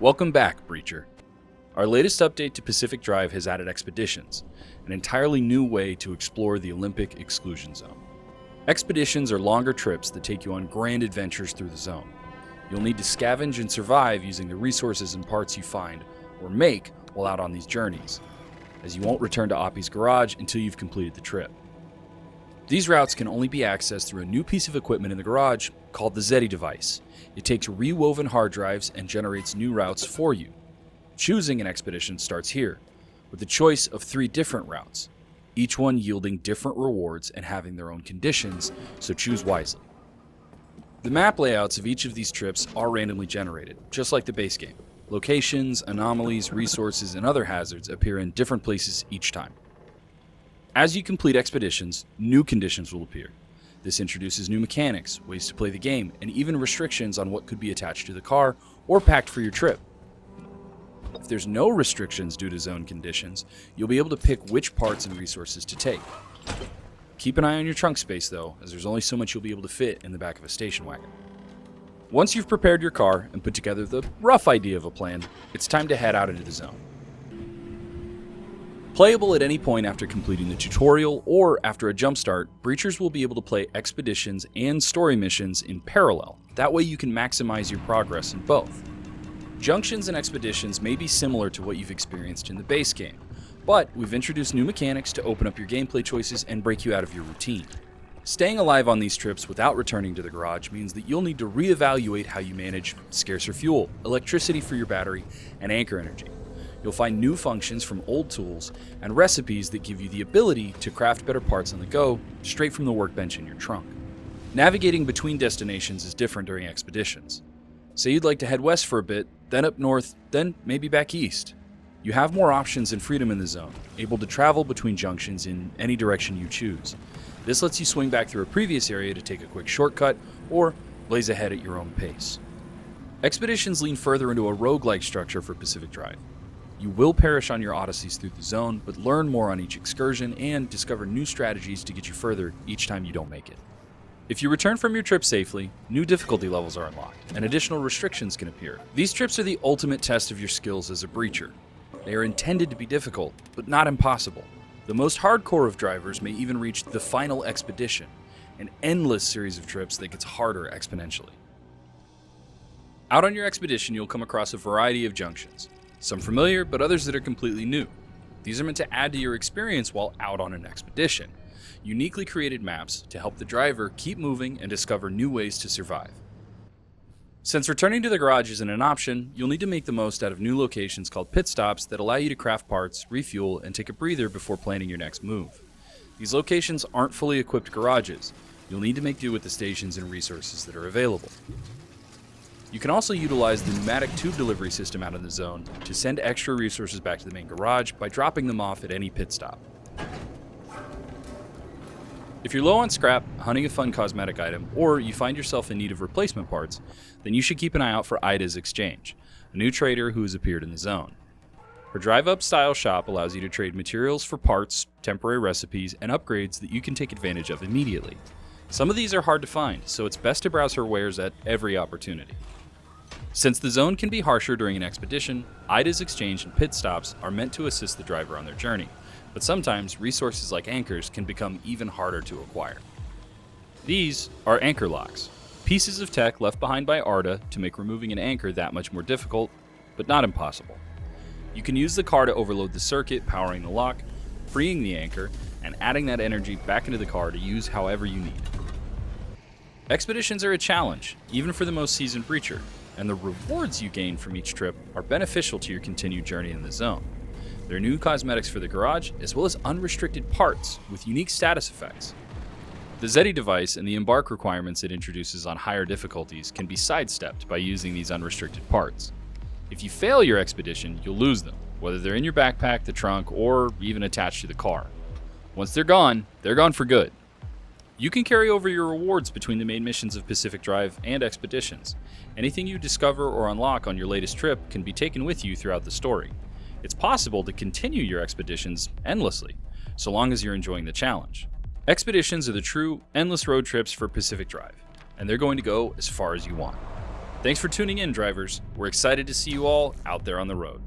Welcome back, Breacher. Our latest update to Pacific Drive has added expeditions, an entirely new way to explore the Olympic Exclusion Zone. Expeditions are longer trips that take you on grand adventures through the zone. You'll need to scavenge and survive using the resources and parts you find or make while out on these journeys, as you won't return to Oppie's garage until you've completed the trip. These routes can only be accessed through a new piece of equipment in the garage called the Zeti device. It takes rewoven hard drives and generates new routes for you. Choosing an expedition starts here, with a choice of 3 different routes, each one yielding different rewards and having their own conditions, so choose wisely. The map layouts of each of these trips are randomly generated, just like the base game. Locations, anomalies, resources, and other hazards appear in different places each time. As you complete expeditions, new conditions will appear. This introduces new mechanics, ways to play the game, and even restrictions on what could be attached to the car or packed for your trip. If there's no restrictions due to zone conditions, you'll be able to pick which parts and resources to take. Keep an eye on your trunk space though, as there's only so much you'll be able to fit in the back of a station wagon. Once you've prepared your car and put together the rough idea of a plan, it's time to head out into the zone. Playable at any point after completing the tutorial or after a jump start, Breachers will be able to play expeditions and story missions in parallel. That way you can maximize your progress in both. Junctions and expeditions may be similar to what you've experienced in the base game, but we've introduced new mechanics to open up your gameplay choices and break you out of your routine. Staying alive on these trips without returning to the garage means that you'll need to reevaluate how you manage scarcer fuel, electricity for your battery, and anchor energy. You'll find new functions from old tools and recipes that give you the ability to craft better parts on the go, straight from the workbench in your trunk. Navigating between destinations is different during expeditions. Say you'd like to head west for a bit, then up north, then maybe back east. You have more options and freedom in the zone, able to travel between junctions in any direction you choose. This lets you swing back through a previous area to take a quick shortcut, or blaze ahead at your own pace. Expeditions lean further into a roguelike structure for Pacific Drive. You will perish on your odysseys through the zone, but learn more on each excursion and discover new strategies to get you further each time you don't make it. If you return from your trip safely, new difficulty levels are unlocked, and additional restrictions can appear. These trips are the ultimate test of your skills as a breacher. They are intended to be difficult, but not impossible. The most hardcore of drivers may even reach the final expedition, an endless series of trips that gets harder exponentially. Out on your expedition, you'll come across a variety of junctions. Some familiar, but others that are completely new. These are meant to add to your experience while out on an expedition. Uniquely created maps to help the driver keep moving and discover new ways to survive. Since returning to the garage isn't an option, you'll need to make the most out of new locations called pit stops that allow you to craft parts, refuel, and take a breather before planning your next move. These locations aren't fully equipped garages. You'll need to make do with the stations and resources that are available. You can also utilize the pneumatic tube delivery system out in the zone to send extra resources back to the main garage by dropping them off at any pit stop. If you're low on scrap, hunting a fun cosmetic item, or you find yourself in need of replacement parts, then you should keep an eye out for Ida's Exchange, a new trader who has appeared in the zone. Her drive-up style shop allows you to trade materials for parts, temporary recipes, and upgrades that you can take advantage of immediately. Some of these are hard to find, so it's best to browse her wares at every opportunity. Since the zone can be harsher during an expedition, Ida's Exchange and pit stops are meant to assist the driver on their journey, but sometimes resources like anchors can become even harder to acquire. These are anchor locks, pieces of tech left behind by Arda to make removing an anchor that much more difficult, but not impossible. You can use the car to overload the circuit powering the lock, freeing the anchor, and adding that energy back into the car to use however you need. Expeditions are a challenge, even for the most seasoned breacher, and the rewards you gain from each trip are beneficial to your continued journey in the zone. There are new cosmetics for the garage, as well as unrestricted parts with unique status effects. The Zeti device and the embark requirements it introduces on higher difficulties can be sidestepped by using these unrestricted parts. If you fail your expedition, you'll lose them, whether they're in your backpack, the trunk, or even attached to the car. Once they're gone for good. You can carry over your rewards between the main missions of Pacific Drive and Expeditions. Anything you discover or unlock on your latest trip can be taken with you throughout the story. It's possible to continue your expeditions endlessly, so long as you're enjoying the challenge. Expeditions are the true, endless road trips for Pacific Drive, and they're going to go as far as you want. Thanks for tuning in, drivers. We're excited to see you all out there on the road.